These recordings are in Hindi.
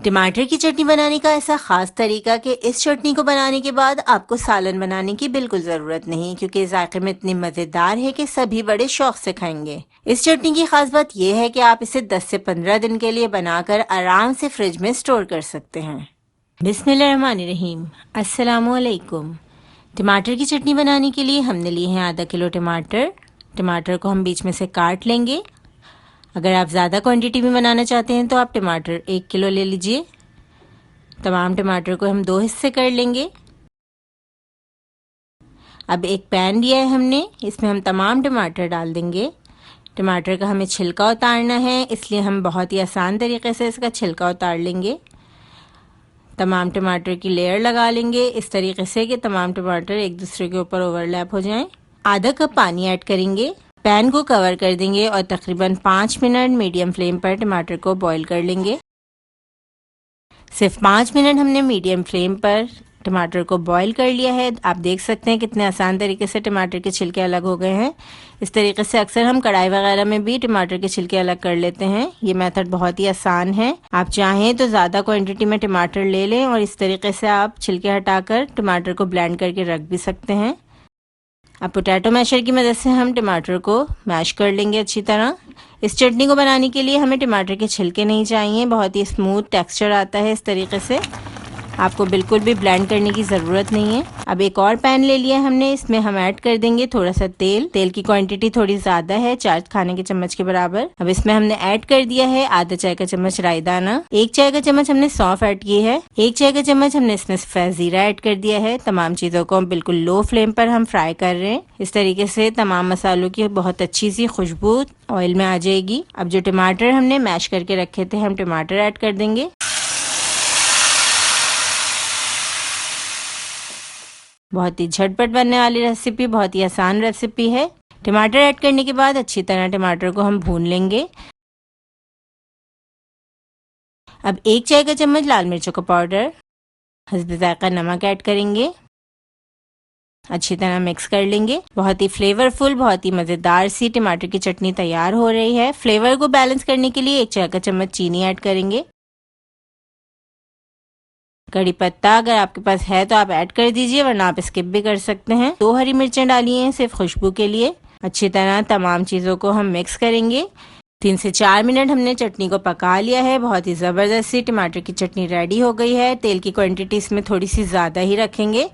टमाटर की चटनी बनाने का ऐसा ख़ास तरीका कि इस चटनी को बनाने के बाद आपको सालन बनाने की बिल्कुल ज़रूरत नहीं, क्योंकि जायके में इतनी मज़ेदार है कि सभी बड़े शौक से खाएंगे। इस चटनी की ख़ास बात यह है कि आप इसे 10 से 15 दिन के लिए बनाकर आराम से फ्रिज में स्टोर कर सकते हैं। बिस्मिल्लाहिर्रहमानिर्रहीम। अस्सलामुअलैकुम। टमाटर की चटनी बनाने के लिए हमने लिए हैं आधा किलो टमाटर। टमाटर को हम बीच में से काट लेंगे। अगर आप ज़्यादा क्वांटिटी में बनाना चाहते हैं तो आप टमाटर 1 किलो ले लीजिए। तमाम टमाटर को हम 2 हिस्से कर लेंगे। अब एक पैन लिया है हमने, इसमें हम तमाम टमाटर डाल देंगे। टमाटर का हमें छिलका उतारना है, इसलिए हम बहुत ही आसान तरीके से इसका छिलका उतार लेंगे। तमाम टमाटर की लेयर लगा लेंगे इस तरीके से कि तमाम टमाटर एक दूसरे के ऊपर ओवरलैप हो जाएं। आधा कप पानी ऐड करेंगे, पैन को कवर कर देंगे और तकरीबन 5 मिनट मीडियम फ्लेम पर टमाटर को बॉईल कर लेंगे। सिर्फ 5 मिनट हमने मीडियम फ्लेम पर टमाटर को बॉईल कर लिया है। आप देख सकते हैं कितने आसान तरीके से टमाटर के छिलके अलग हो गए हैं। इस तरीके से अक्सर हम कढ़ाई वगैरह में भी टमाटर के छिलके अलग कर लेते हैं। ये मेथड बहुत ही आसान है। आप चाहें तो ज़्यादा क्वांटिटी में टमाटर ले लें और इस तरीके से आप छिलके हटाकर टमाटर को ब्लेंड करके रख भी सकते हैं। अब पोटैटो मैशर की मदद से हम टमाटर को मैश कर लेंगे अच्छी तरह। इस चटनी को बनाने के लिए हमें टमाटर के छिलके नहीं चाहिए, बहुत ही स्मूथ टेक्सचर आता है इस तरीके से। आपको बिल्कुल भी ब्लेंड करने की ज़रूरत नहीं है। अब एक और पैन ले लिया हमने, इसमें हम ऐड कर देंगे थोड़ा सा तेल। तेल की क्वांटिटी थोड़ी ज़्यादा है, 4 खाने के चम्मच के बराबर। अब इसमें हमने ऐड कर दिया है आधा चाय का चम्मच राई दाना, 1 चाय का चम्मच हमने सौंफ ऐड की है, 1 चाय का चम्मच हमने इसमें सफ़ेद ज़ीरा ऐड कर दिया है। तमाम चीज़ों को बिल्कुल लो फ्लेम पर हम फ्राई कर रहे हैं। इस तरीके से तमाम मसालों की बहुत अच्छी सी खुशबू ऑयल में आ जाएगी। अब जो टमाटर हमने मैश करके रखे थे, हम टमाटर ऐड कर देंगे। बहुत ही झटपट बनने वाली रेसिपी, बहुत ही आसान रेसिपी है। टमाटर ऐड करने के बाद अच्छी तरह टमाटर को हम भून लेंगे। अब 1 चाय का चम्मच लाल मिर्चों का पाउडर, हस्ब जायका नमक ऐड करेंगे। अच्छी तरह मिक्स कर लेंगे। बहुत ही फ्लेवरफुल, बहुत ही मज़ेदार सी टमाटर की चटनी तैयार हो रही है। फ्लेवर को बैलेंस करने के लिए 1 चाय का चम्मच चीनी ऐड करेंगे। कड़ी पत्ता अगर आपके पास है तो आप ऐड कर दीजिए, वरना आप स्किप भी कर सकते हैं। 2 हरी मिर्चें डाली हैं सिर्फ खुशबू के लिए। अच्छी तरह तमाम चीज़ों को हम मिक्स करेंगे। 3 से 4 मिनट हमने चटनी को पका लिया है। बहुत ही ज़बरदस्त सी टमाटर की चटनी रेडी हो गई है। तेल की क्वांटिटी इसमें थोड़ी सी ज़्यादा ही रखेंगे।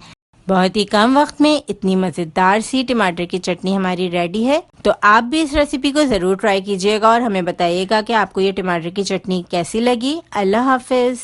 बहुत ही कम वक्त में इतनी मज़ेदार सी टमाटर की चटनी हमारी रेडी है। तो आप भी इस रेसिपी को ज़रूर ट्राई कीजिएगा और हमें बताइएगा कि आपको ये टमाटर की चटनी कैसी लगी। अल्लाह हाफिज़।